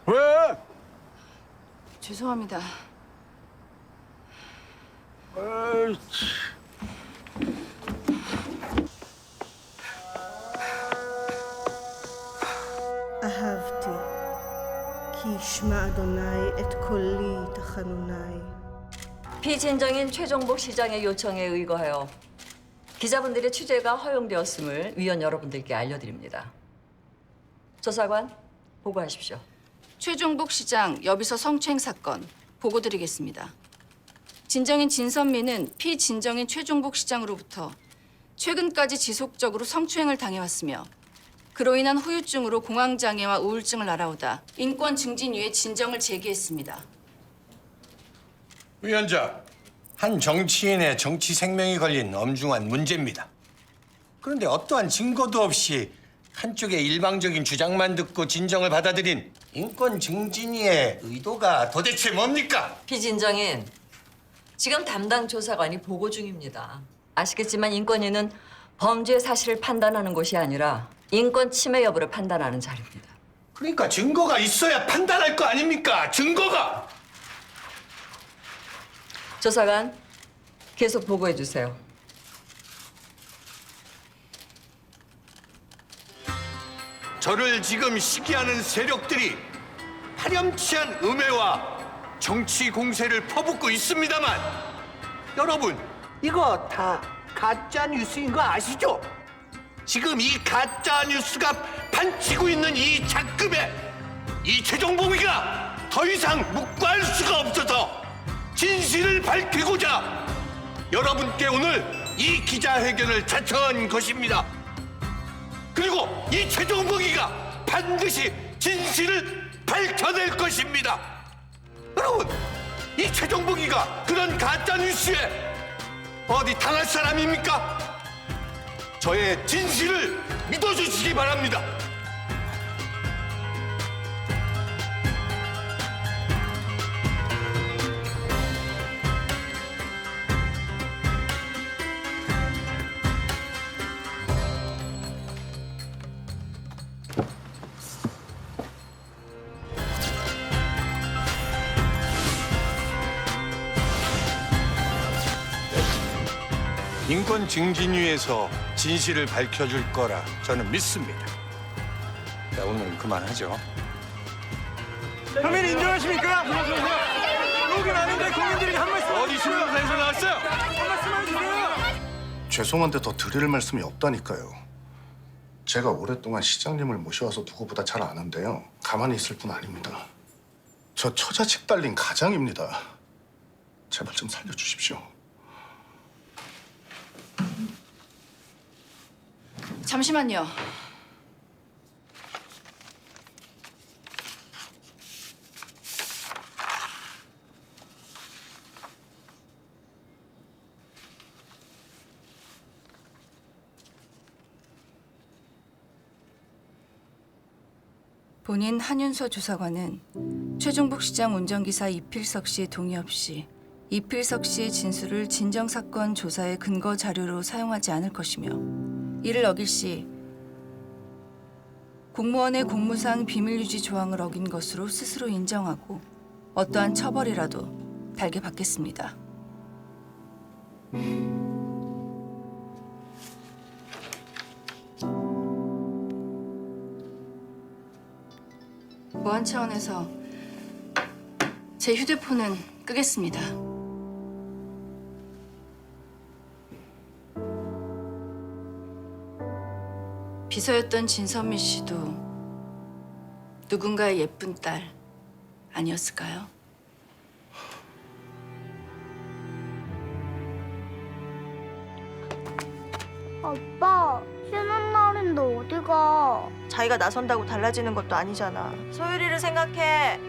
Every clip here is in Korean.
왜? 죄송합니다. 에이치. אהבתי, כי ישמע אדוני את קולי תחנוני. 피진정인 최종복 시장의 요청에 의거하여 기자분들의 취재가 허용되었음을 위원 여러분들께 알려드립니다. 조사관, 보고하십시오. 최종복 시장 여비서 성추행 사건 보고드리겠습니다. 진정인 진선미는 피진정인 최종복 시장으로부터 최근까지 지속적으로 성추행을 당해왔으며 그로 인한 후유증으로 공황장애와 우울증을 알아오다 인권 증진 위해 진정을 제기했습니다. 위원장, 한 정치인의 정치 생명이 걸린 엄중한 문제입니다. 그런데 어떠한 증거도 없이 한쪽의 일방적인 주장만 듣고 진정을 받아들인 인권 증진위의 의도가 도대체 뭡니까? 피진정인, 지금 담당 조사관이 보고 중입니다. 아시겠지만 인권위는 범죄 사실을 판단하는 것이 아니라 인권 침해 여부를 판단하는 자리입니다. 그러니까 증거가 있어야 판단할 거 아닙니까? 증거가! 조사관, 계속 보고해 주세요. 저를 지금 시기하는 세력들이 파렴치한 음해와 정치 공세를 퍼붓고 있습니다만 여러분 이거 다 가짜 뉴스인 거 아시죠? 지금 이 가짜 뉴스가 판치고 있는 이 작급에 이 최종봉이가 더 이상 묵과할 수가 없어서 진실을 밝히고자 여러분께 오늘 이 기자회견을 자청한 것입니다. 그리고 이 최종봉이가 반드시 진실을 밝혀낼 것입니다. 여러분, 이 최종봉이가 그런 가짜 뉴스에 어디 당할 사람입니까? 저의 진실을 믿어주시기 바랍니다. 인권증진위에서 진실을 밝혀줄 거라 저는 믿습니다. 자, 오늘 그만하죠. 혐의를 인정하십니까? 여기 많은데 국민들에게 한 말씀. 어디 신문사에서 나왔어요? 한 말씀 해주세요. 죄송한데 더 드릴 말씀이 없다니까요. 제가 오랫동안 시장님을 모셔와서 누구보다 잘 아는데요. 가만히 있을 뿐 아닙니다. 저 처자식 딸린 가장입니다. 제발 좀 살려주십시오. 잠시만요. 본인 한윤서 조사관은 최종복 시장 운전기사 이필석 씨의 동의 없이 이필석 씨의 진술을 진정사건 조사의 근거 자료로 사용하지 않을 것이며 이를 어길 시 공무원의 공무상 비밀유지 조항을 어긴 것으로 스스로 인정하고 어떠한 처벌이라도 달게 받겠습니다. 보안 차원에서 제 휴대폰은 끄겠습니다. 비서였던 진선미 씨도 누군가의 예쁜 딸 아니었을까요? 아빠, 쉬는 날인데 어디가? 자기가 나선다고 달라지는 것도 아니잖아. 소율이를 생각해.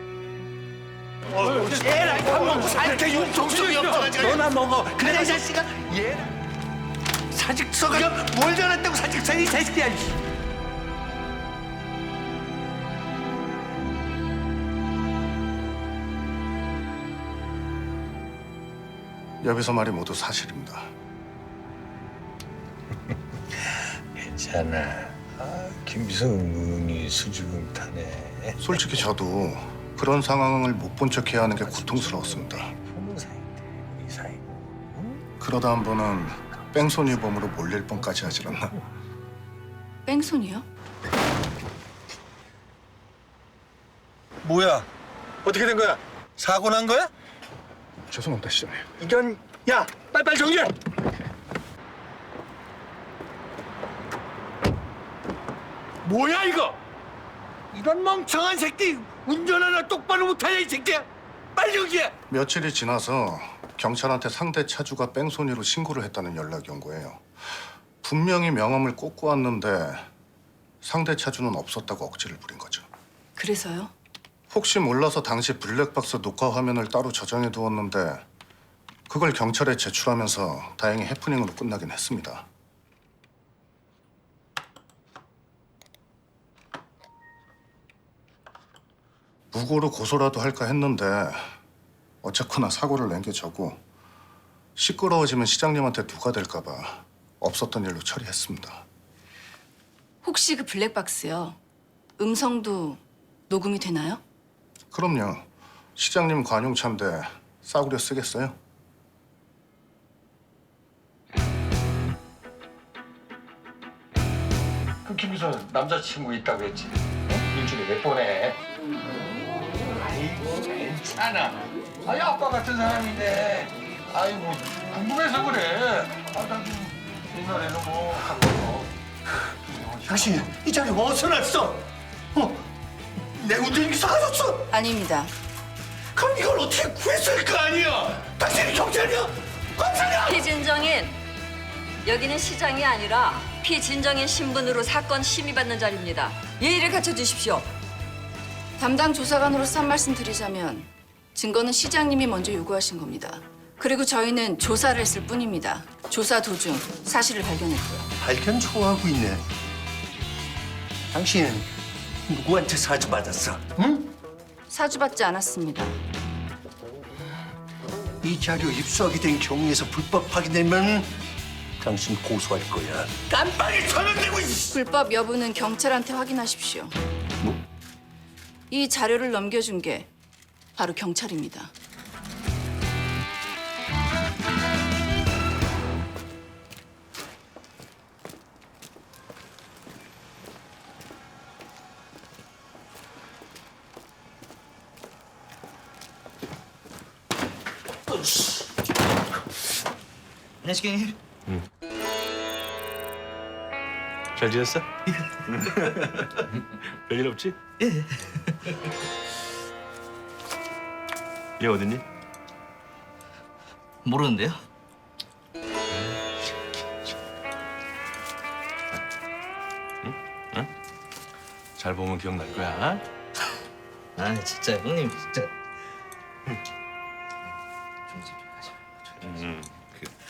얘랑 밥 먹고 살게 융통성이 없어가지고 너나 먹어. 그래 이 자식아. 얘랑 사직서가 뭘 잘한다고 사직서 이 자식이야. 여기서 말이 모두 사실입니다. 괜찮아. 김성은이 수줍음 타네. 솔직히 저도 그런 상황을 못 본 척해야 하는 게 고통스러웠습니다. 부모 사이인데 우리 사이. 그러다 한 번은 뺑소니 범으로 몰릴 뻔까지 하질 않나. 뺑소니요? 뭐야? 어떻게 된 거야? 사고 난 거야? 죄송합니다, 시장님. 이런 야 빨리빨리 정리해. 뭐야 이거? 이런 멍청한 새끼 운전 하나 똑바로 못하냐 이 새끼야. 빨리 정리해. 며칠이 지나서 경찰한테 상대 차주가 뺑소니로 신고를 했다는 연락이 온 거예요. 분명히 명함을 꽂고 왔는데 상대 차주는 없었다고 억지를 부린 거죠. 그래서요? 혹시 몰라서 당시 블랙박스 녹화 화면을 따로 저장해 두었는데 그걸 경찰에 제출하면서 다행히 해프닝으로 끝나긴 했습니다. 무고로 고소라도 할까 했는데 어쨌거나 사고를 낸 게 저고 시끄러워지면 시장님한테 누가 될까 봐 없었던 일로 처리했습니다. 혹시 그 블랙박스요? 음성도 녹음이 되나요? 그럼요. 시장님 관용차인데 싸구려 쓰겠어요? 김기서 남자친구 있다고 했지. 일주일에 몇 번 해? 아이고 괜찮아. 아이 아빠 같은 사람인데. 아이고 궁금해서 그래. 나도 옛날에는 뭐 하고. 당신 이 자리 어디서 났어? 내 운전기 사가졌어? 아닙니다. 그럼 이걸 어떻게 구했을 거 아니야? 당신이 경찰이야? 검사냐? 피진정인, 여기는 시장이 아니라 피진정인 신분으로 사건 심의받는 자리입니다. 예의를 갖춰주십시오. 담당 조사관으로서 한 말씀 드리자면 증거는 시장님이 먼저 요구하신 겁니다. 그리고 저희는 조사를 했을 뿐입니다. 조사 도중 사실을 발견했고요. 발견 좋아하고 있네. 당신은 누구한테 사주받았어? 응? 사주받지 않았습니다. 이 자료 입수하게 된 경위에서 불법 확인되면 당신 고소할 거야. 깜빵에 전원되고 있어. 불법 여부는 경찰한테 확인하십시오. 뭐? 이 자료를 넘겨준 게 바로 경찰입니다. 안녕하십니까. 잘 지냈어? 별일 없지? 예. 얘 어딨니? 모르는데요? 잘 보면 기억날 거야. 아 진짜 형님 진짜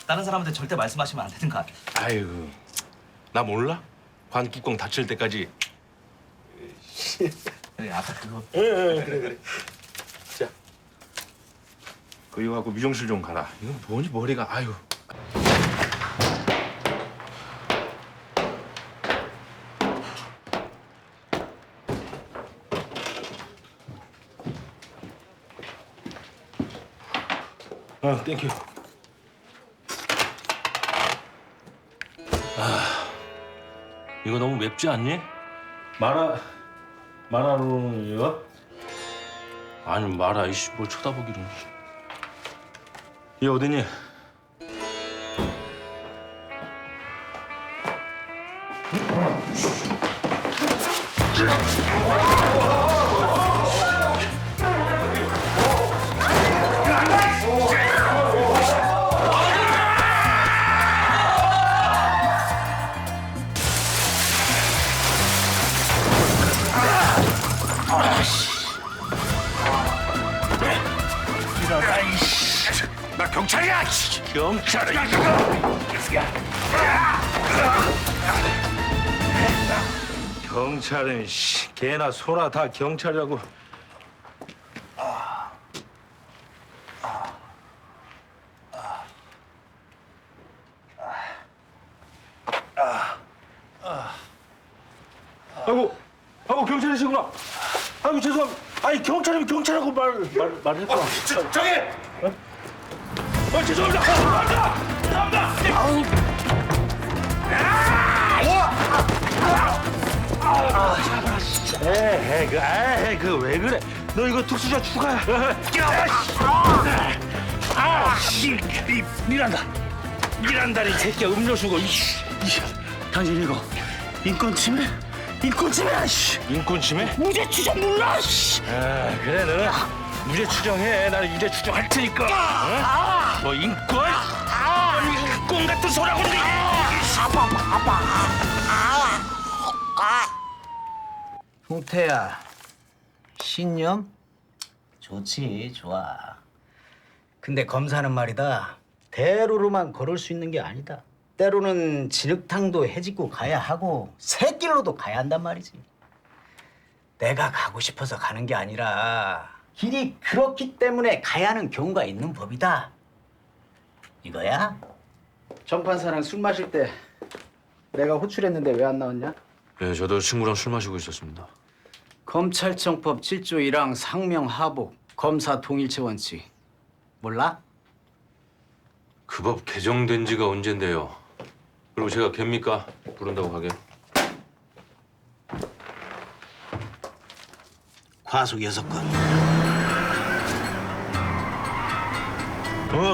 다른 사람한테 절대 말씀하시면 안 되는 거 알아요? 아이고, 나 몰라? 관뚜껑 닫힐 때까지. 그래 아까 그거 그래. 자, 그 이거 갖고 미용실 좀 가라. 이건 뭐니 머리가 아유. 땡큐. 이거 너무 맵지 않니? 마라로는 이거? 아니 마라 이씨 뭘 쳐다보기는. 얘 어디니? 나 경찰이야. 경찰이. 경찰은 씨, 개나 소나 다 경찰이라고. 아이고 경찰이시구나. 아이고 죄송합니다. 아니 경찰이면 경찰하고 말했구나. 저기 죄송합니다. 죄송합니다. 그 왜 그래? 너 이거 특수자 추가야. 미란다리 새끼야 음료수고. 당신 이거 인권침해? 인권침해? 인권침해? 무죄 추정 몰라. 그래 너는 무죄 추정해. 나는 유죄 추정할 테니까. 뭐 인권? 인권 같은 소리하고 있네. 홍태야 신념? 좋지 좋아. 근데 검사는 말이다 대로로만 걸을 수 있는 게 아니다. 때로는 진흙탕도 해집고 가야 하고 새길로도 가야 한단 말이지. 내가 가고 싶어서 가는 게 아니라 길이 그렇기 때문에 가야 하는 경우가 있는 법이다. 이거야? 정 판사랑 술 마실 때 내가 호출했는데 왜 안 나왔냐? 네, 저도 친구랑 술 마시고 있었습니다. 검찰청법 7조 1항 상명 하복 검사 동일체 원칙 몰라? 그 법 개정된 지가 언젠데요. 그리고 제가 개입니까? 부른다고 하게. 과속 6건.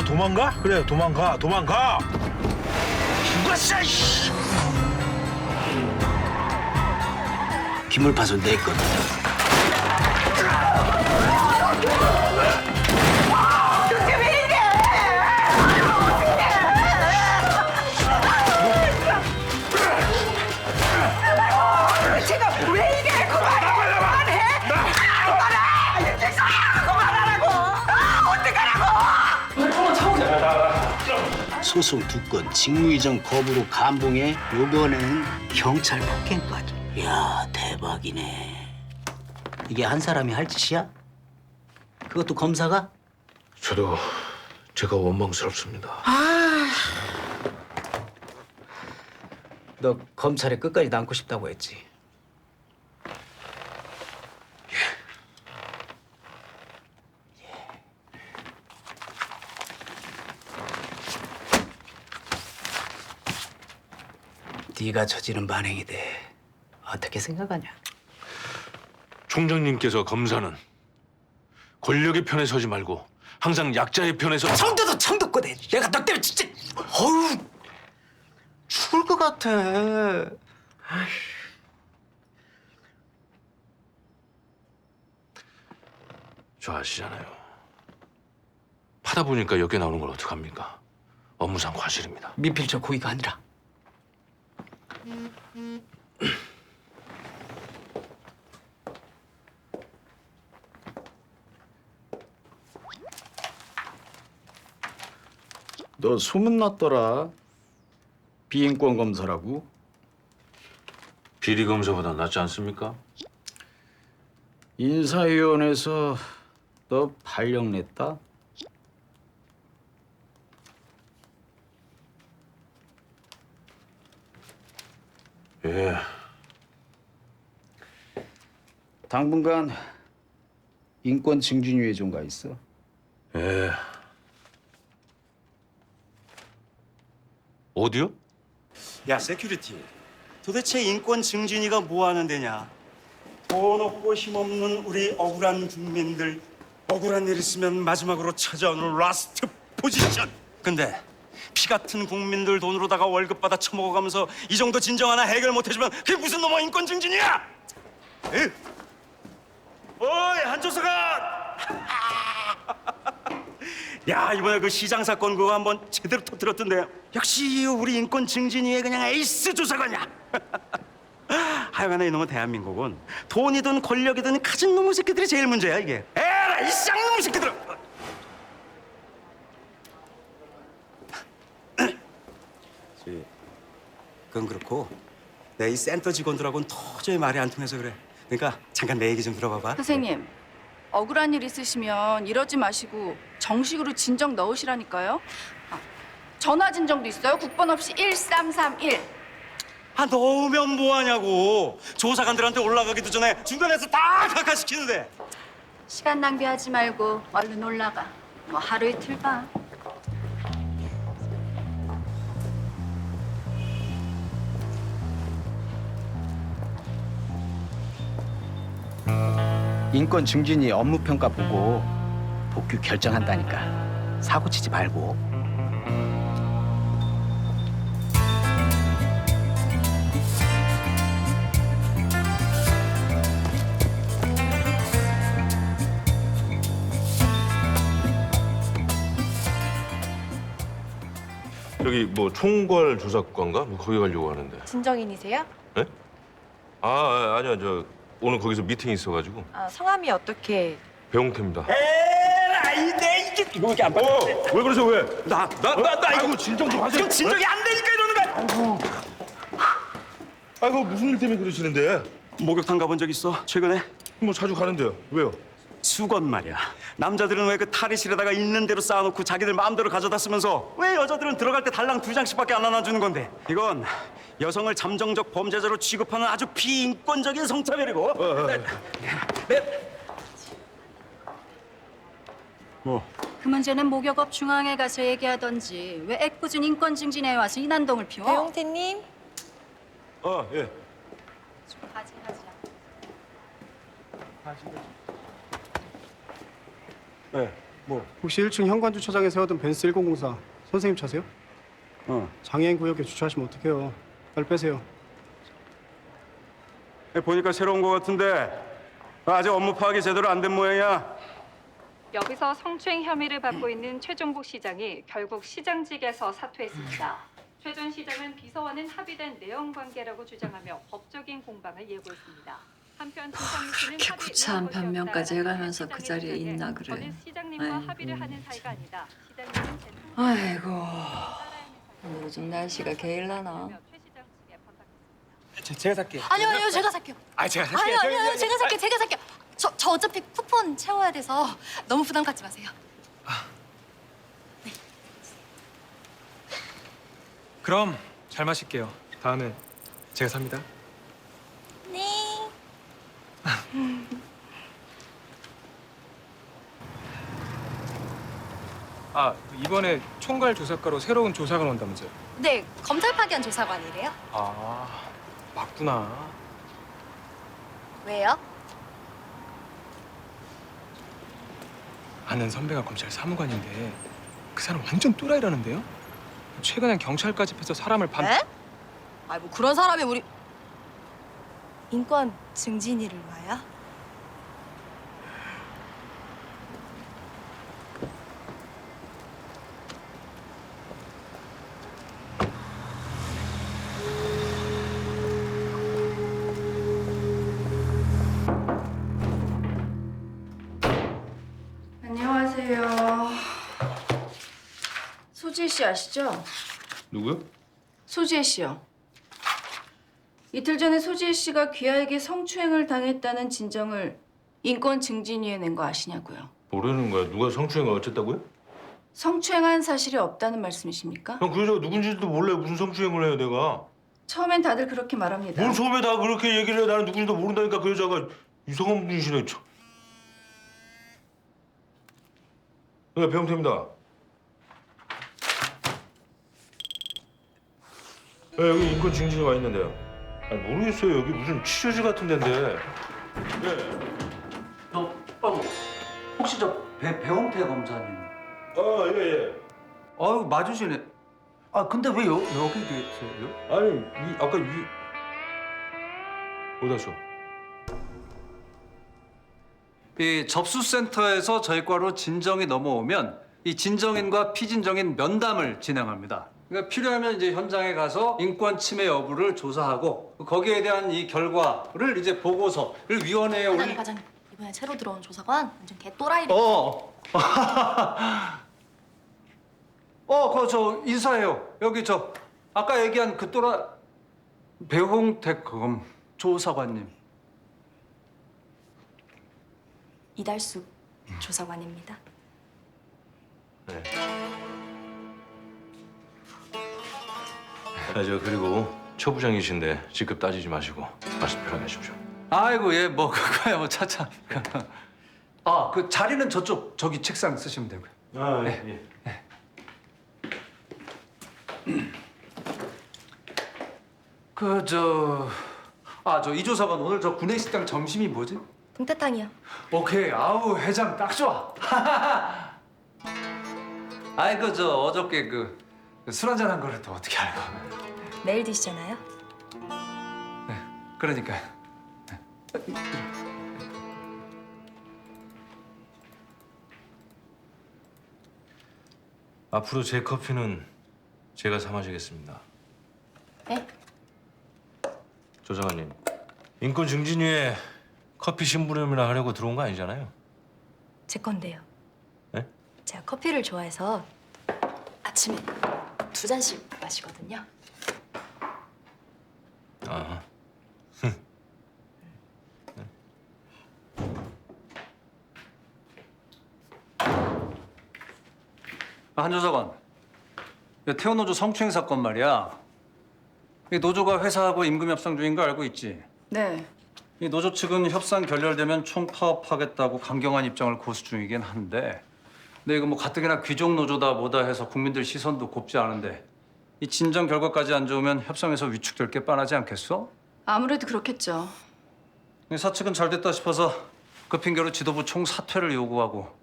도망가? 그래, 도망가. 죽었어, 씨! 기물 파손 4건. 소송 2건, 직무이전 거부로 감봉해, 요번에는 경찰 폭행까지. 야, 대박이네. 이게 한 사람이 할 짓이야? 그것도 검사가? 저도 제가 원망스럽습니다. 너 검찰에 끝까지 남고 싶다고 했지? 네가 저지른 반행이 돼. 어떻게 생각하냐? 총장님께서 검사는 권력의 편에 서지 말고 항상 약자의 편에서 청도도 청도꼬대. 내가 너 때문에 진짜 어휴 죽을 것 같아. 저 아시잖아요. 파다 보니까 여기 나오는 걸 어떡합니까? 업무상 과실입니다. 미필적 고의가 아니라. 너 소문났더라. 비인권 검사라고. 비리 검사보다 낫지 않습니까? 인사위원회에서 너 발령 냈다? 예. 당분간 인권 증진위에 좀 가 있어. 예. 어디요? 야, 세큐리티. 도대체 인권 증진위가 뭐 하는 데냐? 돈 없고 힘없는 우리 억울한 국민들, 억울한 일 있으면 마지막으로 찾아오는 라스트 포지션. 근데 피 같은 국민들 돈으로다가 월급 받아 처먹어가면서 이 정도 진정 하나 해결 못 해주면 그게 무슨 놈의 인권 증진이야? 에이. 어이, 한조사관! 야, 이번에 그 시장 사건 그거 한번 제대로 터뜨렸던데. 역시 우리 인권 증진위의 그냥 에이스 조사관이야. 하여간에 이놈은 대한민국은 돈이든 권력이든 가진 놈의 새끼들이 제일 문제야 이게. 에라 이 쌍놈의 새끼들. 그건 그렇고 내 이 센터 직원들하고는 도저히 말이 안 통해서 그래. 그러니까 잠깐 내 얘기 좀 들어봐봐. 선생님, 억울한 일 있으시면 이러지 마시고 정식으로 진정 넣으시라니까요. 전화 진정도 있어요. 국번 없이 1331. 아, 넣으면 뭐하냐고. 조사관들한테 올라가기도 전에 중간에서 다 각하시키는데. 시간 낭비하지 말고 얼른 올라가. 뭐 하루 이틀 봐. 인권 증진위 업무 평가 보고 복귀 결정한다니까. 사고 치지 말고. 여기 뭐 총괄 조사관가? 뭐 거기 가려고 하는데. 진정인이세요? 네? 아니요. 저 오늘 거기서 미팅이 있어가지고. 성함이 어떻게? 배용태입니다. 에라이 내 이게 이거밖에 안 받아. 왜 그러세요? 왜? 나 아이고 진정 좀 하세요. 지금 진정이 안 되니까 이러는 거야. 아이고 무슨 일 때문에 그러시는데? 목욕탕 가본 적 있어? 최근에? 뭐 자주 가는데요. 왜요? 수건 말이야. 남자들은 왜 그 탈의실에다가 있는 대로 쌓아놓고 자기들 마음대로 가져다 쓰면서 왜 여자들은 들어갈 때 달랑 2장씩밖에 안 안아주는 건데? 이건 여성을 잠정적 범죄자로 취급하는 아주 비인권적인 성차별이고. 뭐? 그 문제는 목욕업 중앙에 가서 얘기하던지 왜 애꿎은 인권 증진에 와서 이난동을 피워? 배용태님? 예. 가지. 네, 뭐? 혹시 1층 현관 주차장에 세워둔 벤츠 1004 선생님 차세요? 장애인 구역에 주차하시면 어떡해요. 빨리 빼세요. 보니까 새로운 거 같은데 아직 업무 파악이 제대로 안 된 모양이야. 여기서 성추행 혐의를 받고 있는 최종국 시장이 결국 시장직에서 사퇴했습니다. 최 전 시장은 비서와는 합의된 내연 관계라고 주장하며 법적인 공방을 예고했습니다. 한편 진상미 씨는 그렇게 구차한 변명까지 해가면서 그 자리에 있나 그래. 저는 시장님과 아이고, 합의를 하는 사이가 아니다. 시장님은 제 아이고, 요즘 날씨가 게을러나. 제가 살게요. 아니요, 제가 살게요. 제가 살게요. 아니요, 제가 살게요. 저 어차피 쿠폰 채워야 돼서 너무 부담 갖지 마세요. 그럼 잘 마실게요. 다음에 제가 삽니다. 네. 이번에 총괄 조사과로 새로운 조사관 온다면서요? 네, 검찰 파견 조사관이래요. 맞구나. 왜요? 아는 선배가 검찰 사무관인데 그 사람 완전 또라이라는데요? 최근엔 경찰까지 패서 사람을 네? 뭐 그런 사람이 우리 인권 증진이를 와요? 안녕하세요. 소지혜 씨 아시죠? 누구요? 소지혜 씨요. 이틀 전에 소지혜 씨가 귀하에게 성추행을 당했다는 진정을 인권증진위에 낸 거 아시냐고요? 모르는 거야. 누가 성추행을 어쨌다고요? 성추행한 사실이 없다는 말씀이십니까? 형, 그 여자가 누군지도 몰라요. 무슨 성추행을 해요, 내가. 처음엔 다들 그렇게 말합니다. 뭘 처음에 다 그렇게 얘기를 해. 나는 누군지도 모른다니까. 그 여자가 이상한 분이시네. 참. 네, 배영태입니다. 네, 여기 인권 증진이 와 있는데요. 모르겠어요. 여기 무슨 취재지 같은 데인데. 네. 혹시 배홍태 검사님? 예. 아유, 맞으시네. 근데 왜 여기 계세요? 아니, 아까 어디 갔어? 이 접수센터에서 저희 과로 진정이 넘어오면 이 진정인과 피진정인 면담을 진행합니다. 그러니까 필요하면 이제 현장에 가서 인권 침해 여부를 조사하고 거기에 대한 이 결과를 이제 보고서를 위원회에 과장님, 이번에 새로 들어온 조사관 완전 개 또라이래. 저 인사해요. 여기 아까 얘기한 그 또라 배홍택 조사관님. 이달숙 조사관입니다. 네. 그리고 처 부장이신데 직급 따지지 마시고 말씀 편하게 하십시오. 아이고, 그거야 차차. 그 자리는 저기 책상 쓰시면 되고요. 예. 이 조사관 오늘 구내식당 점심이 뭐지? 동태탕이요. 오케이. 아우, 해장 딱 좋아. 어저께 술 한잔 한 거를 또 어떻게 알고? 매일 드시잖아요. 네, 그러니까. 앞으로 제 커피는 제가 사 마시겠습니다. 네? 조사관님, 인권 증진위에 커피 심부름이나 하려고 들어온 거 아니잖아요? 제 건데요. 네? 제가 커피를 좋아해서 아침에 2잔씩 마시거든요. 아. 한 조사관, 태호 노조 성추행 사건 말이야. 이 노조가 회사하고 임금 협상 중인 거 알고 있지? 네. 이 노조 측은 협상 결렬되면 총파업하겠다고 강경한 입장을 고수 중이긴 한데, 근데 이거 가뜩이나 귀족 노조다 뭐다 해서 국민들 시선도 곱지 않은데 이 진정 결과까지 안 좋으면 협상에서 위축될 게 뻔하지 않겠어? 아무래도 그렇겠죠. 사측은 잘 됐다 싶어서 그 핑계로 지도부 총사퇴를 요구하고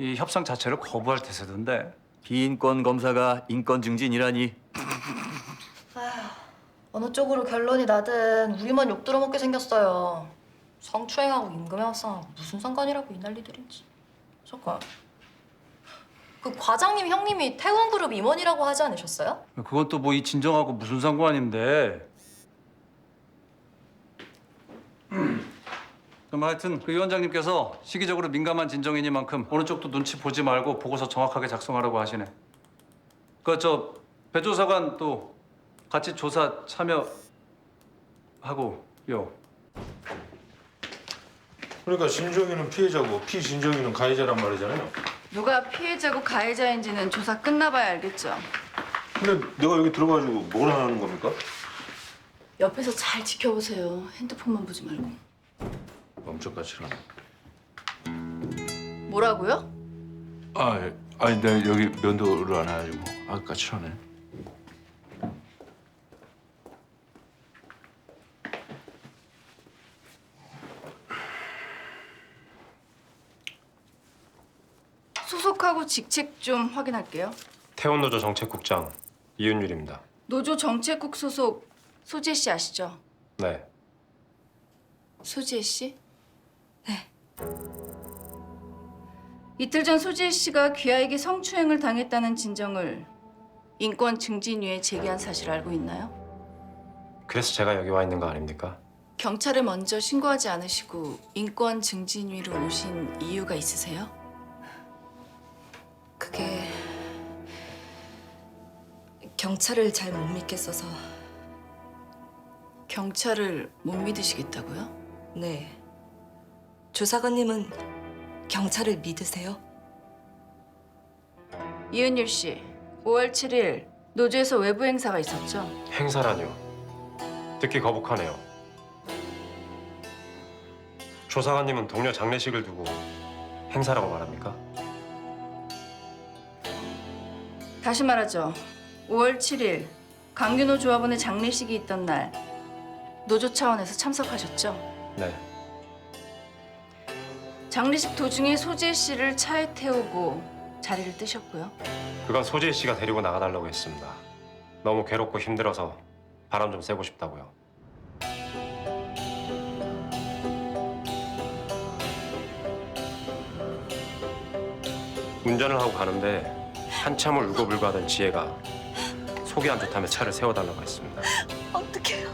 이 협상 자체를 거부할 태세던데. 비인권 검사가 인권 증진이라니. 어느 쪽으로 결론이 나든 우리만 욕 들어먹게 생겼어요. 성추행하고 임금의 합상하고 무슨 상관이라고 이 난리들인지. 잠깐. 그 과장님 형님이 태원그룹 임원이라고 하지 않으셨어요? 그건 또 뭐 이 진정하고 무슨 상관인데. 그럼 하여튼 그 위원장님께서 시기적으로 민감한 진정이니만큼 어느 쪽도 눈치 보지 말고 보고서 정확하게 작성하라고 하시네. 그 저 배조사관 또 같이 조사 참여하고요. 그러니까 진정이는 피해자고 피진정이는 가해자란 말이잖아요. 누가 피해자고 가해자인지는 조사 끝나봐야 알겠죠. 근데 내가 여기 들어가지고 뭘 하는 겁니까? 옆에서 잘 지켜보세요. 핸드폰만 보지 말고. 엄청 까칠하네. 뭐라고요? 아니 내가 여기 면도를 안 해가지고 까칠하네. 소속하고 직책 좀 확인할게요. 태원노조 정책국장 이윤율입니다. 노조 정책국 소속 소재 씨 아시죠? 네. 소재 씨? 네. 이틀 전 소재 씨가 귀하에게 성추행을 당했다는 진정을 인권증진위에 제기한 사실 알고 있나요? 그래서 제가 여기 와 있는 거 아닙니까? 경찰에 먼저 신고하지 않으시고 인권증진위로 오신 이유가 있으세요? 그게 경찰을 잘 못 믿겠어서. 경찰을 못 믿으시겠다고요? 네. 조사관님은 경찰을 믿으세요? 이은율 씨, 5월 7일 노조에서 외부 행사가 있었죠? 행사라뇨. 듣기 거북하네요. 조사관님은 동료 장례식을 두고 행사라고 말합니까? 다시 말하죠. 5월 7일 강균호 조합원의 장례식이 있던 날 노조 차원에서 참석하셨죠? 네. 장례식 도중에 소재 씨를 차에 태우고 자리를 뜨셨고요. 그건 소재 씨가 데리고 나가달라고 했습니다. 너무 괴롭고 힘들어서 바람 좀 쐬고 싶다고요. 운전을 하고 가는데 한참을 울고불고하던 지혜가 속이 안 좋다며 차를 세워달라고 했습니다. 어떡해요?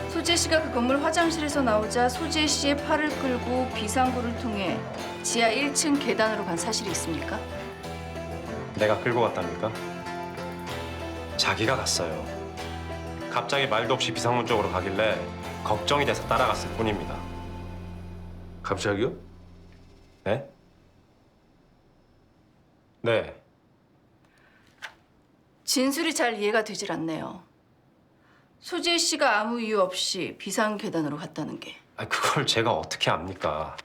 소재 씨가 그 건물 화장실에서 나오자 소재 씨의 팔을 끌고 비상구를 통해 지하 1층 계단으로 간 사실이 있습니까? 내가 끌고 갔답니까? 자기가 갔어요. 갑자기 말도 없이 비상문 쪽으로 가길래 걱정이 돼서 따라갔을 뿐입니다. 갑자기요? 네? 네. 진술이 잘 이해가 되질 않네요. 소재 씨가 아무 이유 없이 비상 계단으로 갔다는 게. 그걸 제가 어떻게 압니까?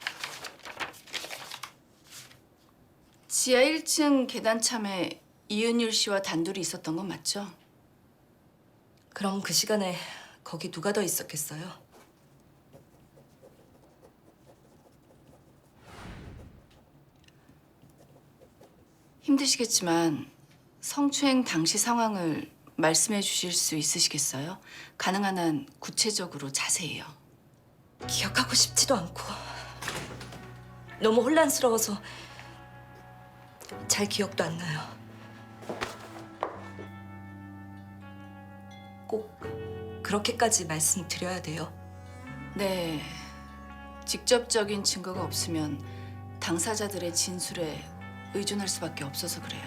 지하 1층 계단 참에 이은율 씨와 단둘이 있었던 건 맞죠? 그럼 그 시간에 거기 누가 더 있었겠어요? 힘드시겠지만 성추행 당시 상황을 말씀해 주실 수 있으시겠어요? 가능한 한 구체적으로 자세히요. 기억하고 싶지도 않고 너무 혼란스러워서 잘 기억도 안 나요. 꼭 그렇게까지 말씀드려야 돼요? 네. 직접적인 증거가 없으면 당사자들의 진술에 의존할 수밖에 없어서 그래요.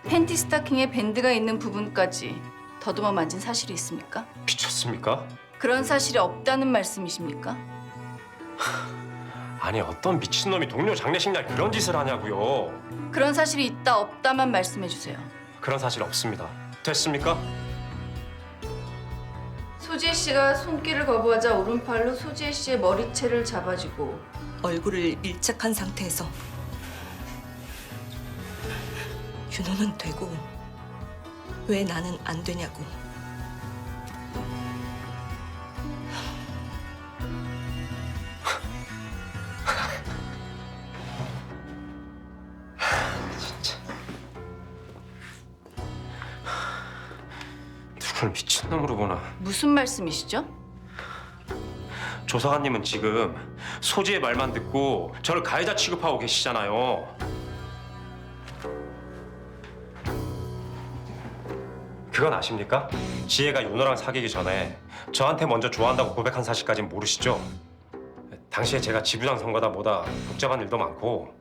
팬티 스타킹에 밴드가 있는 부분까지 더듬어 만진 사실이 있습니까? 미쳤습니까? 그런 사실이 없다는 말씀이십니까? 아니 어떤 미친놈이 동료 장례식 날 그런 짓을 하냐고요. 그런 사실이 있다 없다만 말씀해 주세요. 그런 사실 없습니다. 됐습니까? 소지혜 씨가 손길을 거부하자 오른팔로 소지혜 씨의 머리채를 잡아주고 얼굴을 밀착한 상태에서 윤호는 되고 왜 나는 안 되냐고. 누굴 미친놈으로 보나. 무슨 말씀이시죠? 조사관님은 지금 소지의 말만 듣고 저를 가해자 취급하고 계시잖아요. 그건 아십니까? 지혜가 윤호랑 사귀기 전에 저한테 먼저 좋아한다고 고백한 사실까진 모르시죠? 당시에 제가 지부장 선거다 뭐다 복잡한 일도 많고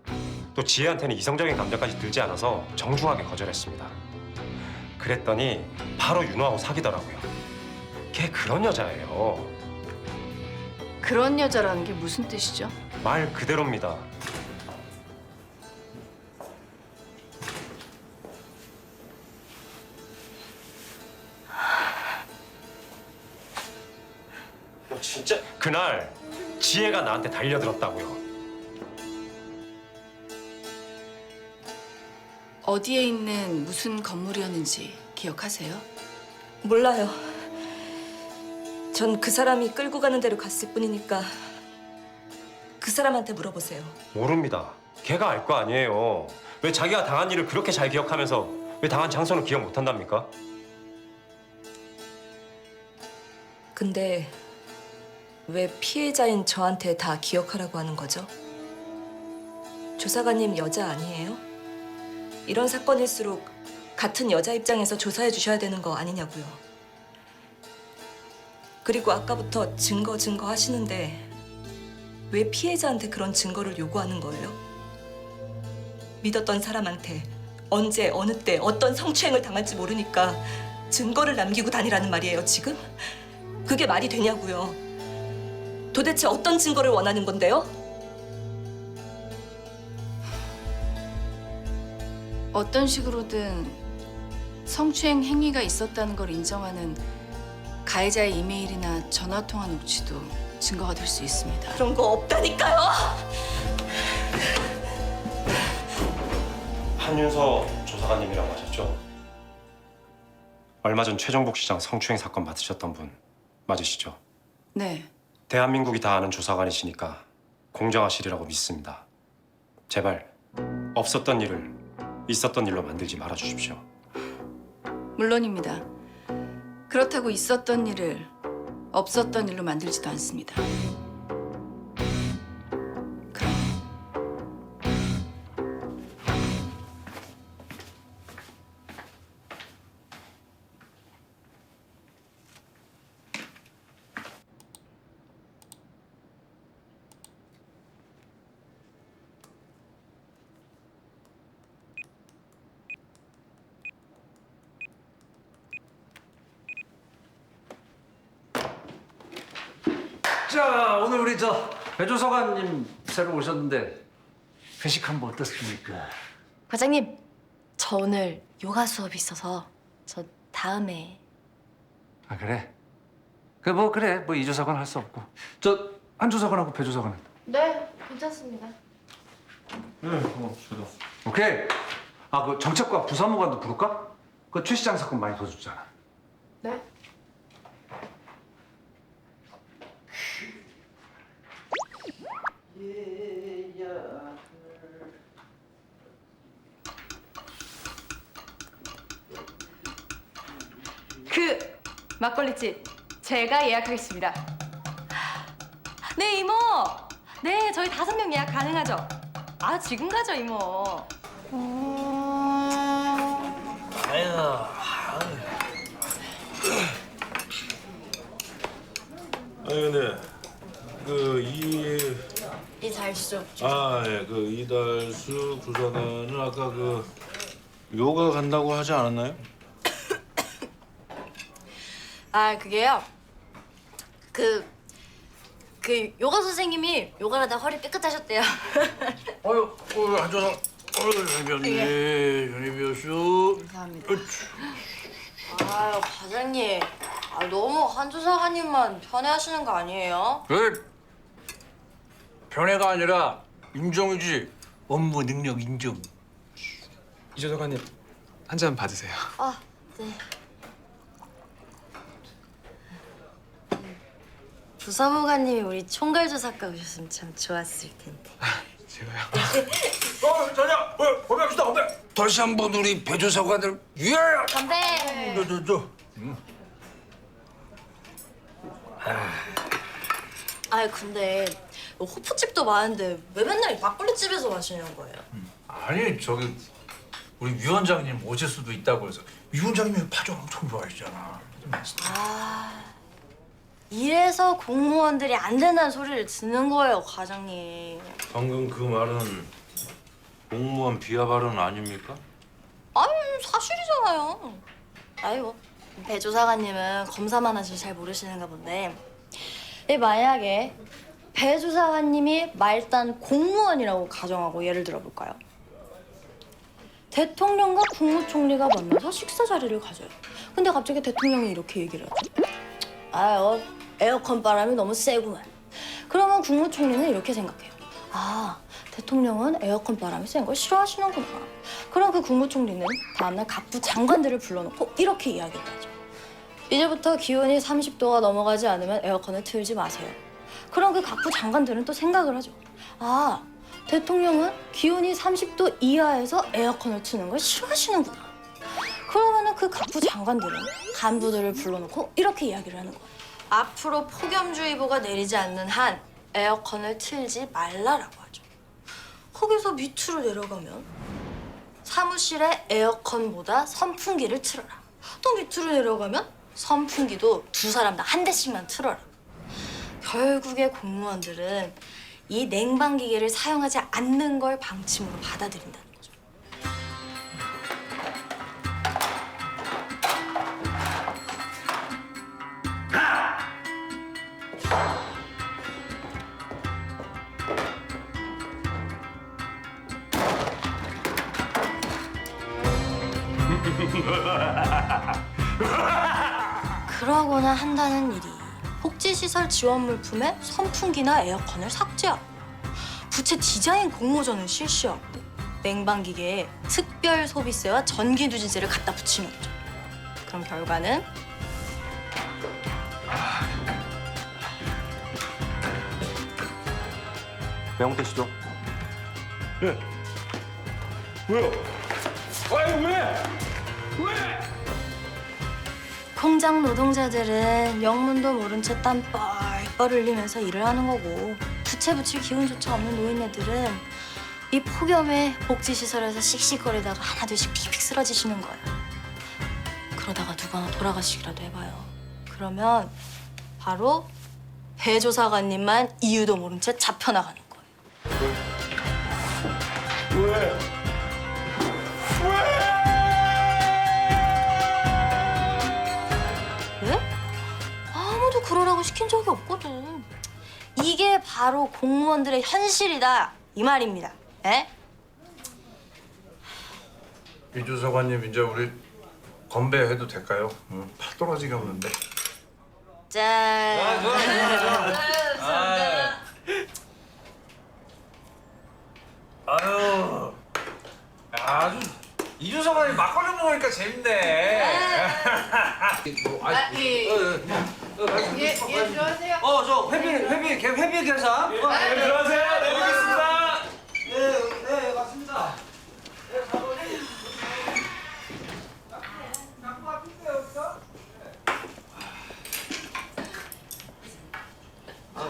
또 지혜한테는 이성적인 감정까지 들지 않아서 정중하게 거절했습니다. 그랬더니 바로 윤호하고 사귀더라고요. 걔 그런 여자예요. 그런 여자라는 게 무슨 뜻이죠? 말 그대로입니다. 너 진짜 그날 지혜가 나한테 달려들었다고요. 어디에 있는 무슨 건물이었는지 기억하세요? 몰라요. 전 그 사람이 끌고 가는 대로 갔을 뿐이니까 그 사람한테 물어보세요. 모릅니다. 걔가 알 거 아니에요. 왜 자기가 당한 일을 그렇게 잘 기억하면서 왜 당한 장소는 기억 못한답니까? 근데 왜 피해자인 저한테 다 기억하라고 하는 거죠? 조사관님 여자 아니에요? 이런 사건일수록 같은 여자 입장에서 조사해 주셔야 되는 거 아니냐고요. 그리고 아까부터 증거 하시는데 왜 피해자한테 그런 증거를 요구하는 거예요? 믿었던 사람한테 언제 어느 때 어떤 성추행을 당할지 모르니까 증거를 남기고 다니라는 말이에요, 지금? 그게 말이 되냐고요. 도대체 어떤 증거를 원하는 건데요? 어떤 식으로든 성추행 행위가 있었다는 걸 인정하는 가해자의 이메일이나 전화통화 녹취도 증거가 될 수 있습니다. 그런 거 없다니까요! 한윤서 조사관님이라고 하셨죠? 얼마 전 최정복 시장 성추행 사건 맡으셨던 분 맞으시죠? 네. 대한민국이 다 아는 조사관이시니까 공정하시리라고 믿습니다. 제발 없었던 일을 있었던 일로 만들지 말아주십시오. 물론입니다. 그렇다고 있었던 일을 없었던 일로 만들지도 않습니다. 자, 오늘 우리 배조사관님 새로 오셨는데 회식 한번 어떻습니까? 과장님, 저 오늘 요가 수업이 있어서 저 다음에. 아, 그래? 그래. 이 조사관 할 수 없고. 한 조사관하고 배조사관은? 네, 괜찮습니다. 네, 저도. 오케이. 그 정책과 부사무관도 부를까? 그 최 시장 사건 많이 도와줬잖아. 네. 그 막걸리집 제가 예약하겠습니다. 네, 이모. 네, 저희 5명 예약 가능하죠? 지금 가죠, 이모. 아니 근데 이달수. 이달수 부사관은 아까 요가 간다고 하지 않았나요? 그게요. 그 요가 선생님이 요가를 하다 허리 삐끗하셨대요. 한조상 현입 교수. 감사합니다. 과장님. 아, 너무 한조 사관님만 편애하시는 거 아니에요? 그 변해가 아니라 인정이지. 업무 능력 인정. 이조사관님 한 잔 받으세요. 아, 네. 부사무관님이 우리 총괄조사과 오셨으면 참 좋았을 텐데. 제가요? 자자, 건배합시다, 건배. 다시 한번 우리 배조사관을 위하여. 건배. 아니 근데 호프집도 많은데 왜 맨날 이 막걸리집에서 마시는 거예요? 아니 저기 우리 위원장님 오실 수도 있다고 해서 위원장님이 파전 엄청 좋아하시잖아. 아, 이래서 공무원들이 안 된다는 소리를 듣는 거예요, 과장님. 방금 그 말은 공무원 비하 발언 아닙니까? 아니 사실이잖아요. 아니 뭐 배조사관님은 검사만 하셔서 잘 모르시는가 본데 만약에 배조사관님이 말단 공무원이라고 가정하고 예를 들어볼까요? 대통령과 국무총리가 만나서 식사 자리를 가져요. 근데 갑자기 대통령이 이렇게 얘기를 하죠. 아유, 에어컨 바람이 너무 세구만. 그러면 국무총리는 이렇게 생각해요. 아, 대통령은 에어컨 바람이 센 걸 싫어하시는구나. 그럼 그 국무총리는 다음날 각부 장관들을 불러놓고 이렇게 이야기를 하죠. 이제부터 기온이 30도가 넘어가지 않으면 에어컨을 틀지 마세요. 그럼 그 각부 장관들은 또 생각을 하죠. 아, 대통령은 기온이 30도 이하에서 에어컨을 트는 걸 싫어하시는구나. 그러면은 그 각부 장관들은 간부들을 불러놓고 이렇게 이야기를 하는 거예요. 앞으로 폭염주의보가 내리지 않는 한 에어컨을 틀지 말라라고 하죠. 거기서 밑으로 내려가면 사무실에 에어컨보다 선풍기를 틀어라. 또 밑으로 내려가면 선풍기도 두 사람당 한 대씩만 틀어라. 결국에 공무원들은 이 냉방기계를 사용하지 않는 걸 방침으로 받아들인다는 거죠. 그러거나 한다는 일이 복지시설 지원 물품에 선풍기나 에어컨을 삭제하고 부채 디자인 공모전을 실시하고 냉방기계에 특별 소비세와 전기 누진세를 갖다 붙이는 거죠. 그럼 결과는 배영태 씨죠? 예. 왜요? 아니 왜? 왜? 공장 노동자들은 영문도 모른 채 땀 뻘뻘 흘리면서 일을 하는 거고 부채 붙일 기운조차 없는 노인네들은 이 폭염에 복지시설에서 씩씩거리다가 하나둘씩 픽픽 쓰러지시는 거예요. 그러다가 누가 하나 돌아가시기라도 해봐요. 그러면 바로 배조사관님만 이유도 모른 채 잡혀나가는 거예요. 왜? 왜? 아무도 그러라고 시킨 적이 없거든. 이게 바로 공무원들의 현실이다 이 말입니다. 에? 이조사관님 이제 우리 건배해도 될까요? 팔 떨어지게 없는데. 짠. 아유, 아주 이조사관이 막걸리 먹으니까 재밌네. 예, 들어가세요. 저 회비 계산. 들어가세요. 네, 알겠습니다. 네, 맞습니다.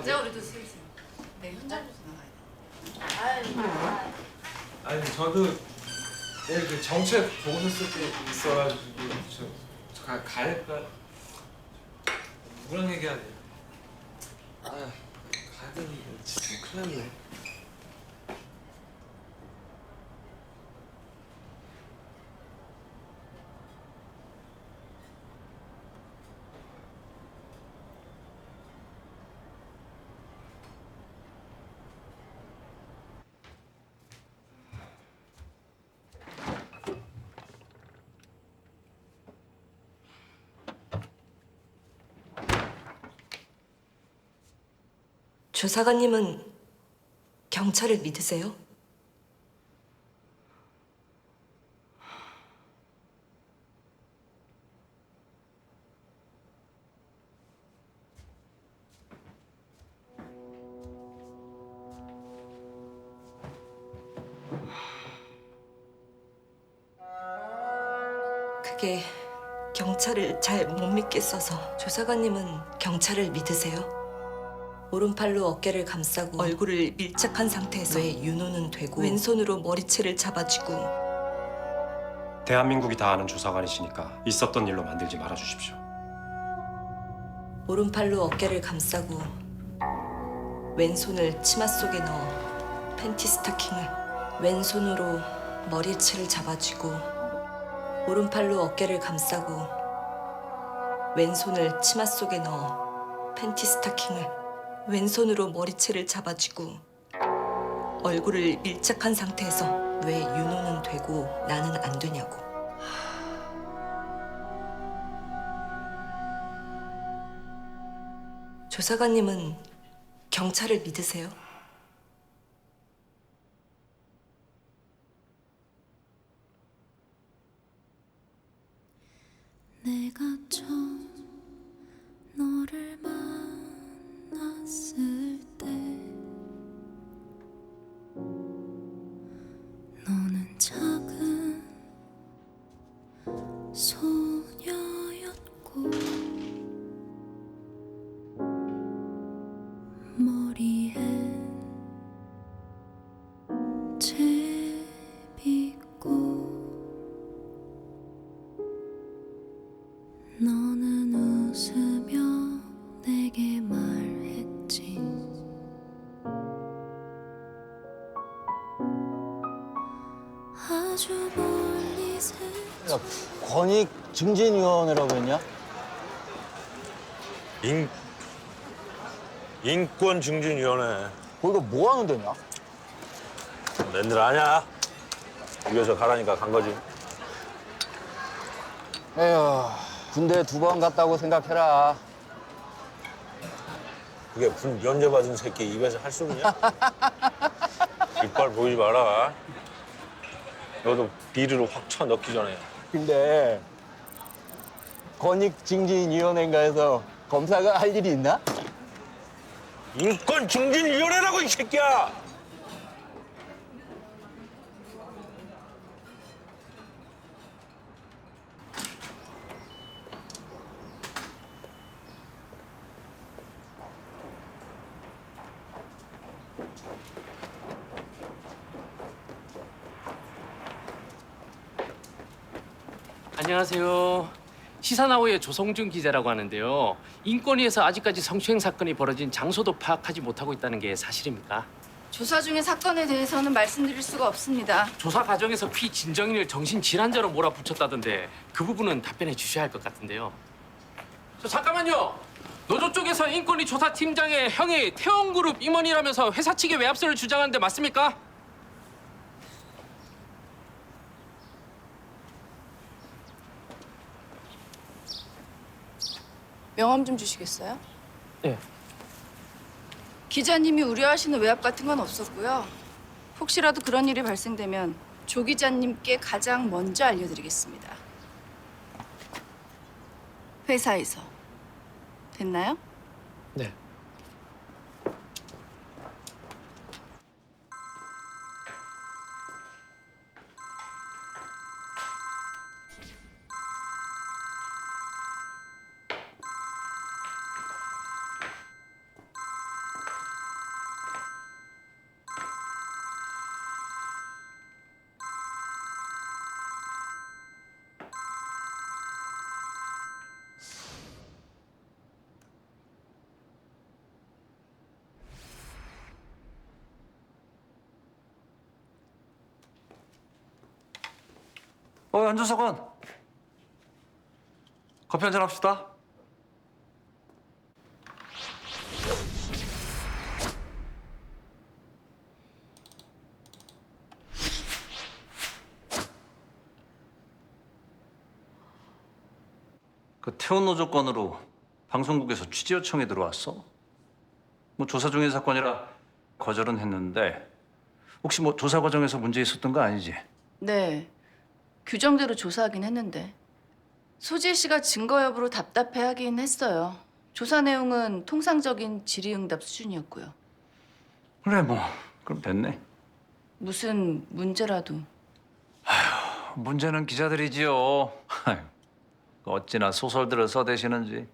이제 우리도 슬슬 내 현장 조사 나가야 돼. 아니 저도 내일 그 정책 보고서 쓸 게 있어가지고 저 갈까? 누구랑 얘기해야 돼? 아 가야 되는데 진짜 큰일 났네. 조사관님은 경찰을 믿으세요? 그게 경찰을 잘 못 믿겠어서. 조사관님은 경찰을 믿으세요? 오른팔로 어깨를 감싸고 얼굴을 밀착한 상태에서 왜 윤호는 되고 왼손으로 머리채를 잡아쥐고. 대한민국이 다 아는 조사관이시니까 있었던 일로 만들지 말아주십시오. 오른팔로 어깨를 감싸고 왼손을 치마 속에 넣어 팬티 스타킹을, 왼손으로 머리채를 잡아쥐고 오른팔로 어깨를 감싸고 왼손을 치마 속에 넣어 팬티 스타킹을, 왼손으로 머리채를 잡아쥐고 얼굴을 밀착한 상태에서 왜 윤호는 되고 나는 안 되냐고. 조사관님은 경찰을 믿으세요? 내가 처음 너를 만났을 때 너는 작은 소녀였고 머리엔 채비고 너는 웃으며 내게 말했지. 아주 멀리 야, 권익증진위원회라고 했냐? 인권증진위원회. 거기가 뭐 하는 데냐? 낸들 아냐? 위에서 가라니까 간 거지. 에휴, 군대 2번 갔다고 생각해라. 그게 군 면제받은 새끼 입에서 할 소리냐? 이빨 보이지 마라. 너도 비리로 확 쳐 넣기 전에. 근데 권익증진위원회인가에서 검사가 할 일이 있나? 인권증진위원회라고, 이 새끼야! 안녕하세요. 시사나우의 조성준 기자라고 하는데요. 인권위에서 아직까지 성추행 사건이 벌어진 장소도 파악하지 못하고 있다는 게 사실입니까? 조사 중인 사건에 대해서는 말씀드릴 수가 없습니다. 조사 과정에서 피진정인을 정신질환자로 몰아붙였다던데 그 부분은 답변해 주셔야 할 것 같은데요. 잠깐만요. 노조 쪽에서 인권위 조사팀장의 형이 태원그룹 임원이라면서 회사 측의 외압설을 주장하는데 맞습니까? 명함 좀 주시겠어요? 네. 기자님이 우려하시는 외압 같은 건 없었고요. 혹시라도 그런 일이 발생되면 조 기자님께 가장 먼저 알려드리겠습니다. 회사에서. 됐나요? 네. 안 조사관. 커피 한잔 합시다. 그 태원 노조 건으로 방송국에서 취재 요청이 들어왔어? 뭐 조사 중인 사건이라 거절은 했는데 혹시 뭐 조사 과정에서 문제 있었던 거 아니지? 네, 규정대로 조사하긴 했는데 소지혜 씨가 증거 여부로 답답해하긴 했어요. 조사 내용은 통상적인 질의응답 수준이었고요. 그래 뭐 그럼 됐네. 무슨 문제라도. 문제는 기자들이지요. 아유, 어찌나 소설들을 써대시는지.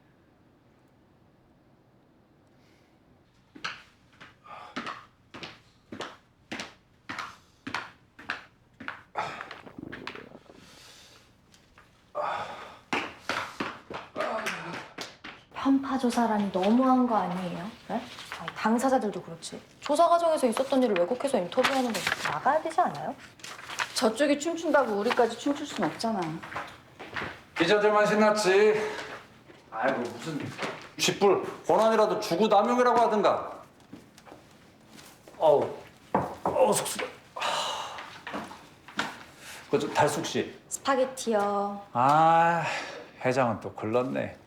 편파 조사라니 너무한 거 아니에요? 네? 아니, 당사자들도 그렇지. 조사 과정에서 있었던 일을 왜곡해서 인터뷰하는 거 나가야 되지 않아요? 저쪽이 춤춘다고 우리까지 춤출 순 없잖아. 기자들만 신났지. 아이고 무슨 쥐뿔 권한이라도 주고 남용이라고 하든가. 어우 속쓰려. 그저 달숙 씨. 스파게티요. 아 회장은 또 글렀네.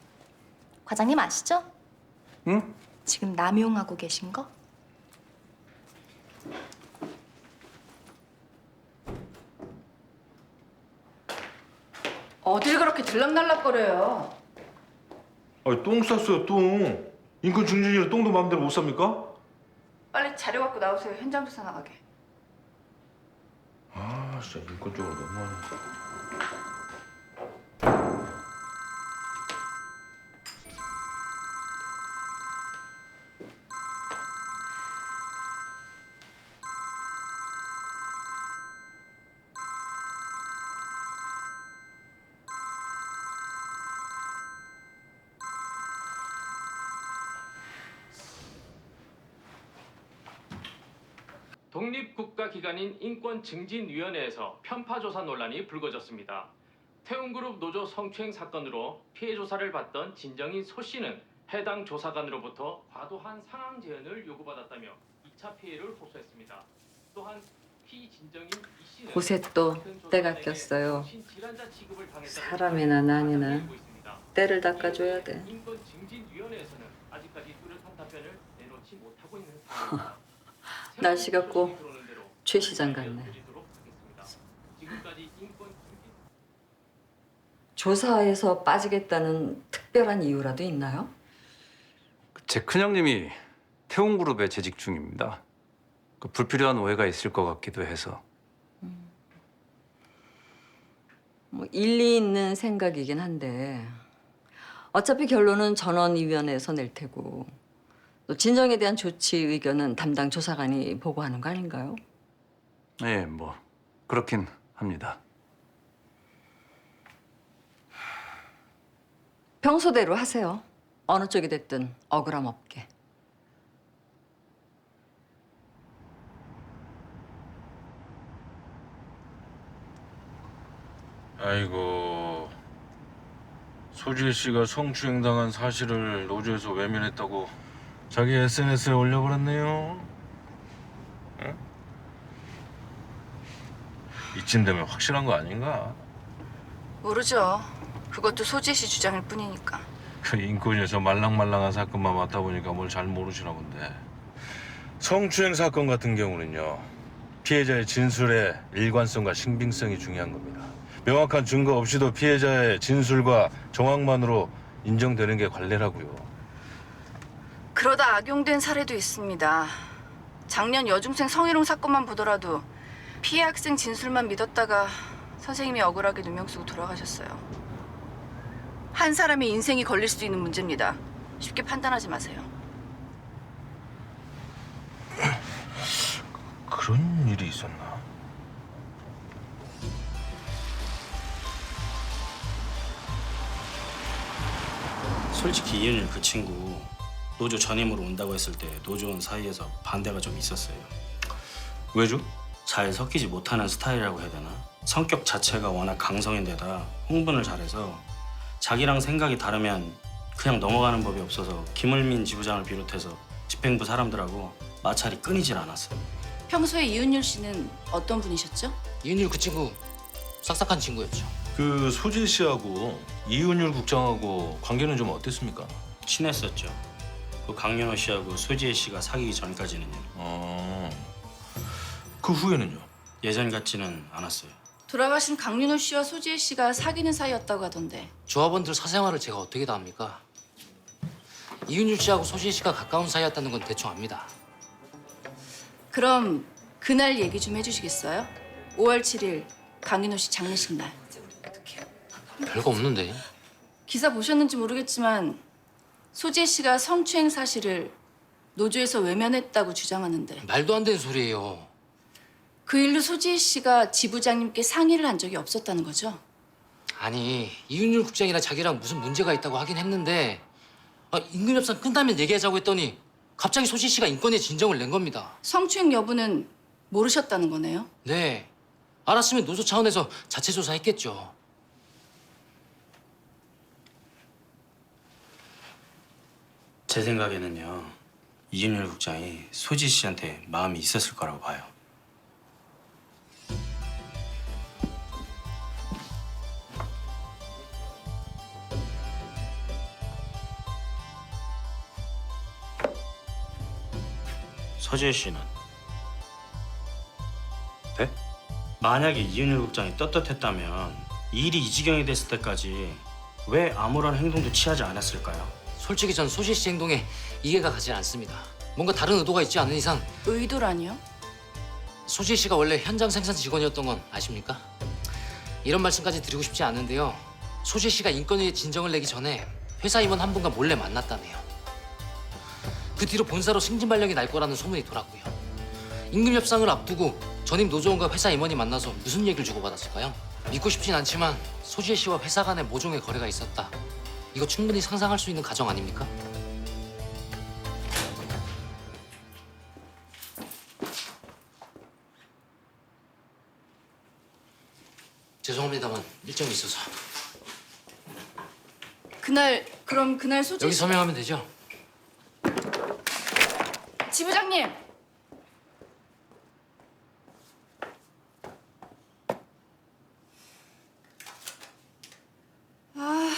과장님 아시죠? 응? 지금 남용하고 계신 거? 어딜 그렇게 들락날락거려요. 아니 똥 쌌어요 똥. 인권 증진이라 똥도 마음대로 못 쌉니까? 빨리 자료 갖고 나오세요. 현장 조사 나가게. 아 진짜 인권적으로 너무하네. 독립국가기관인 인권증진위원회에서 편파조사 논란이 불거졌습니다. 태웅그룹 노조 성추행 사건으로 피해 조사를 받던 진정인 소 씨는 해당 조사관으로부터 과도한 상황 제한을 요구받았다며 2차 피해를 호소했습니다. 또한 피진정인 이 씨는 곳에 또 때가 꼈어요. 사람이나 난이나 때를 닦아줘야 돼. 인권증진위원회에서는 아직까지 뚜렷한 답변을 내놓지 못하고 있는 상황입니다. 날씨가 꼭 최 시장 같네. 조사에서 빠지겠다는 특별한 이유라도 있나요? 제 큰형님이 태웅그룹에 재직 중입니다. 그 불필요한 오해가 있을 것 같기도 해서. 뭐 일리 있는 생각이긴 한데 어차피 결론은 전원위원회에서 낼 테고 또 진정에 대한 조치 의견은 담당 조사관이 보고하는 거 아닌가요? 예, 뭐 그렇긴 합니다. 평소대로 하세요. 어느 쪽이 됐든 억울함 없게. 아이고 소지혜 씨가 성추행 당한 사실을 노조에서 외면했다고 자기 SNS에 올려버렸네요. 응? 이쯤 되면 확실한 거 아닌가? 모르죠. 그것도 소지혜 씨 주장일 뿐이니까. 그 인권위에서 말랑말랑한 사건만 맡아보니까 뭘 잘 모르시나 본데. 성추행 사건 같은 경우는요. 피해자의 진술의 일관성과 신빙성이 중요한 겁니다. 명확한 증거 없이도 피해자의 진술과 정황만으로 인정되는 게 관례라고요. 그러다 악용된 사례도 있습니다. 작년 여중생 성희롱 사건만 보더라도 피해 학생 진술만 믿었다가 선생님이 억울하게 누명 쓰고 돌아가셨어요. 한 사람의 인생이 걸릴 수도 있는 문제입니다. 쉽게 판단하지 마세요. 그런 일이 있었나? 솔직히 이은일 그 친구 노조 전임으로 온다고 했을 때 노조원 사이에서 반대가 좀 있었어요. 왜죠? 잘 섞이지 못하는 스타일이라고 해야 되나? 성격 자체가 워낙 강성인데다 흥분을 잘해서 자기랑 생각이 다르면 그냥 넘어가는 법이 없어서 김을민 지부장을 비롯해서 집행부 사람들하고 마찰이 끊이질 않았어요. 평소에 이은율 씨는 어떤 분이셨죠? 이은율 그 친구 싹싹한 친구였죠. 그 소재 씨하고 이은율 국장하고 관계는 좀 어땠습니까? 친했었죠. 그 강윤호 씨하고 소지혜 씨가 사귀기 전까지는요. 그 후에는요? 예전 같지는 않았어요. 돌아가신 강윤호 씨와 소지혜 씨가 사귀는 사이였다고 하던데. 조합원들 사생활을 제가 어떻게 다 압니까? 이윤율 씨하고 소지혜 씨가 가까운 사이였다는 건 대충 압니다. 그럼 그날 얘기 좀 해주시겠어요? 5월 7일 강윤호 씨 장례식 날. 별거 없는데. 기사 보셨는지 모르겠지만 소지혜 씨가 성추행 사실을 노조에서 외면했다고 주장하는데 말도 안 되는 소리예요. 그 일로 소지혜 씨가 지부장님께 상의를 한 적이 없었다는 거죠? 아니, 이윤율 국장이랑 자기랑 무슨 문제가 있다고 하긴 했는데 임금 협상 끝나면 얘기하자고 했더니 갑자기 소지혜 씨가 인권에 진정을 낸 겁니다. 성추행 여부는 모르셨다는 거네요? 네. 알았으면 노조 차원에서 자체 조사했겠죠. 제 생각에는요. 이윤열 국장이 소지 씨한테 마음이 있었을 거라고 봐요. 서지혜 씨는? 네? 만약에 이윤열 국장이 떳떳했다면 일이 이 지경이 됐을 때까지 왜 아무런 행동도 취하지 않았을까요? 솔직히 전 소지혜 씨 행동에 이해가 가지 않습니다. 뭔가 다른 의도가 있지 않은 이상 의도라니요? 소지혜 씨가 원래 현장 생산 직원이었던 건 아십니까? 이런 말씀까지 드리고 싶지 않은데요. 소지혜 씨가 인권위에 진정을 내기 전에 회사 임원 한 분과 몰래 만났다네요. 그 뒤로 본사로 승진 발령이 날 거라는 소문이 돌았고요. 임금 협상을 앞두고 전임 노조원과 회사 임원이 만나서 무슨 얘기를 주고받았을까요? 믿고 싶진 않지만 소지혜 씨와 회사 간에 모종의 거래가 있었다. 이거 충분히 상상할 수 있는 가정 아닙니까? 죄송합니다만 일정이 있어서. 그럼 그날 소지혜 여기 씨... 서명하면 되죠? 지부장님! 아...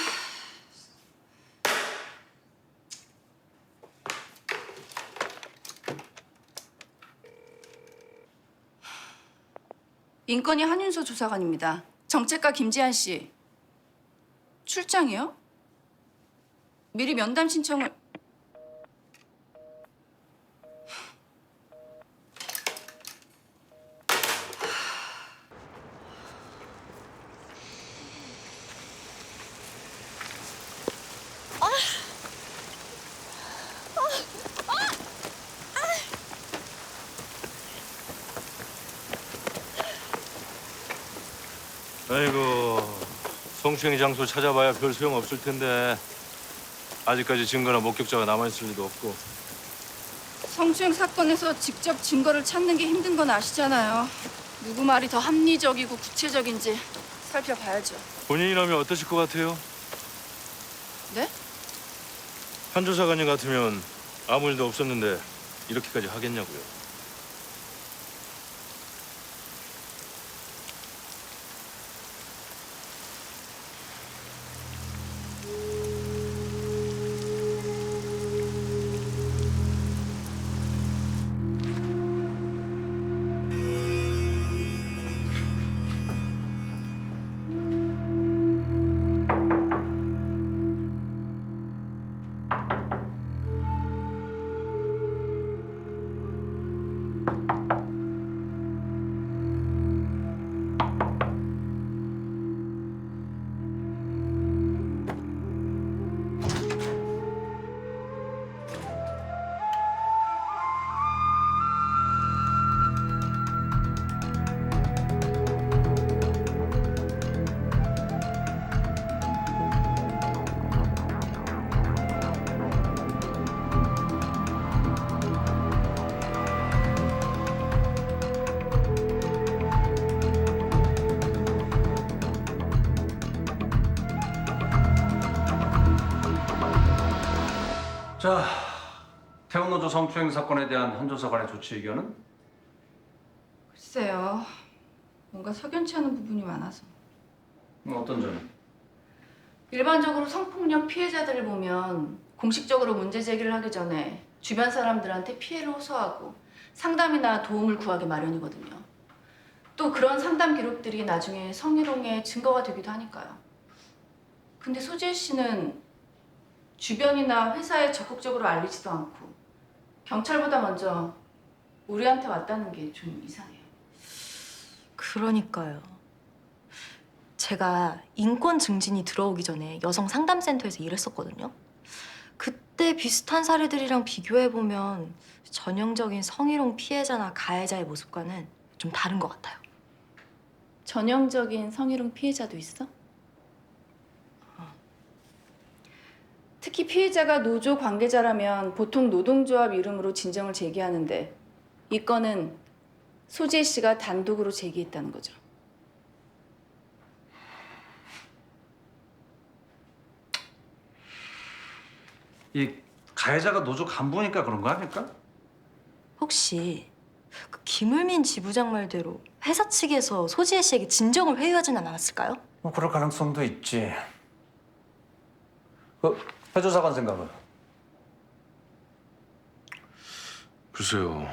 인권위 한윤서 조사관입니다. 정책과 김지한 씨. 출장이요? 미리 면담 신청을... 아이고, 성추행 장소 찾아봐야 별 소용 없을 텐데 아직까지 증거나 목격자가 남아있을 리도 없고. 성추행 사건에서 직접 증거를 찾는 게 힘든 건 아시잖아요. 누구 말이 더 합리적이고 구체적인지 살펴봐야죠. 본인이라면 어떠실 것 같아요? 네? 한 조사관님 같으면 아무 일도 없었는데 이렇게까지 하겠냐고요. 자, 태운노조 성추행 사건에 대한 한 조사관의 조치 의견은? 글쎄요. 뭔가 석연치 않은 부분이 많아서. 어떤 점이? 일반적으로 성폭력 피해자들을 보면 공식적으로 문제 제기를 하기 전에 주변 사람들한테 피해를 호소하고 상담이나 도움을 구하기 마련이거든요. 또 그런 상담 기록들이 나중에 성희롱의 증거가 되기도 하니까요. 근데 소지혜 씨는 주변이나 회사에 적극적으로 알리지도 않고 경찰보다 먼저 우리한테 왔다는 게 좀 이상해요. 그러니까요. 제가 인권 증진이 들어오기 전에 여성 상담센터에서 일했었거든요. 그때 비슷한 사례들이랑 비교해보면 전형적인 성희롱 피해자나 가해자의 모습과는 좀 다른 것 같아요. 전형적인 성희롱 피해자도 있어? 특히 피해자가 노조 관계자라면 보통 노동조합 이름으로 진정을 제기하는데 이 건은 소지혜 씨가 단독으로 제기했다는 거죠. 이 가해자가 노조 간부니까 그런 거 아닐까? 혹시 그 김을민 지부장 말대로 회사 측에서 소지혜 씨에게 진정을 회유하지는 않았을까요? 뭐 그럴 가능성도 있지. 해조사관 생각은? 글쎄요.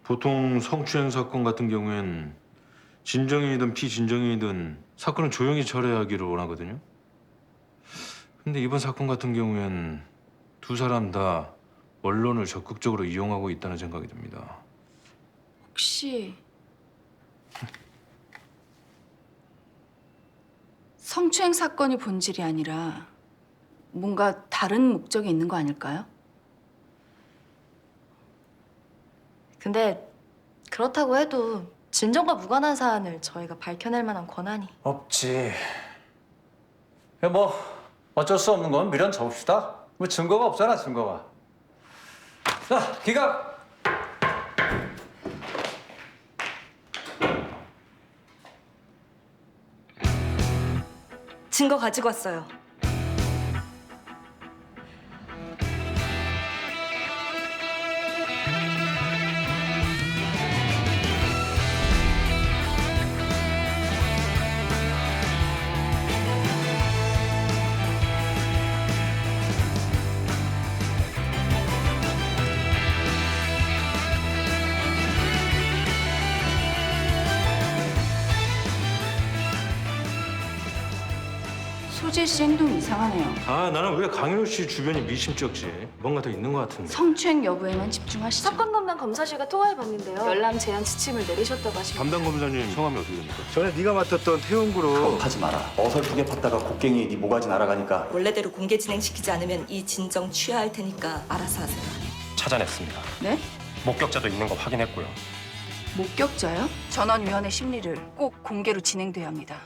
보통 성추행 사건 같은 경우엔 진정인이든 피진정인이든 사건은 조용히 처리하기를 원하거든요. 근데 이번 사건 같은 경우엔 두 사람 다 언론을 적극적으로 이용하고 있다는 생각이 듭니다. 혹시 성추행 사건이 본질이 아니라 뭔가 다른 목적이 있는 거 아닐까요? 근데 그렇다고 해도 진정과 무관한 사안을 저희가 밝혀낼 만한 권한이 없지. 뭐 어쩔 수 없는 건 미련 접읍시다. 뭐 증거가 없잖아, 증거가. 자, 기각! 증거 가지고 왔어요. 소지혜 씨 행동이 이상하네요. 아, 나는 왜 강효 씨 주변이 미심쩍지? 뭔가 더 있는 것 같은데. 성추행 여부에만 집중하시죠. 사건 담당 검사실과 통화해봤는데요. 열람 제한 지침을 내리셨다고 하시고 담당 검사님 성함이 어떻게 됩니까? 전에 네가 맡았던 태용그룹 하지 마라. 어설프게 팠다가 곡괭이 네 모가지 날아가니까. 원래대로 공개 진행시키지 않으면 이 진정 취하할 테니까 알아서 하세요. 찾아냈습니다. 네? 목격자도 있는 거 확인했고요. 목격자요? 전원위원회 심리를 꼭 공개로 진행돼야 합니다.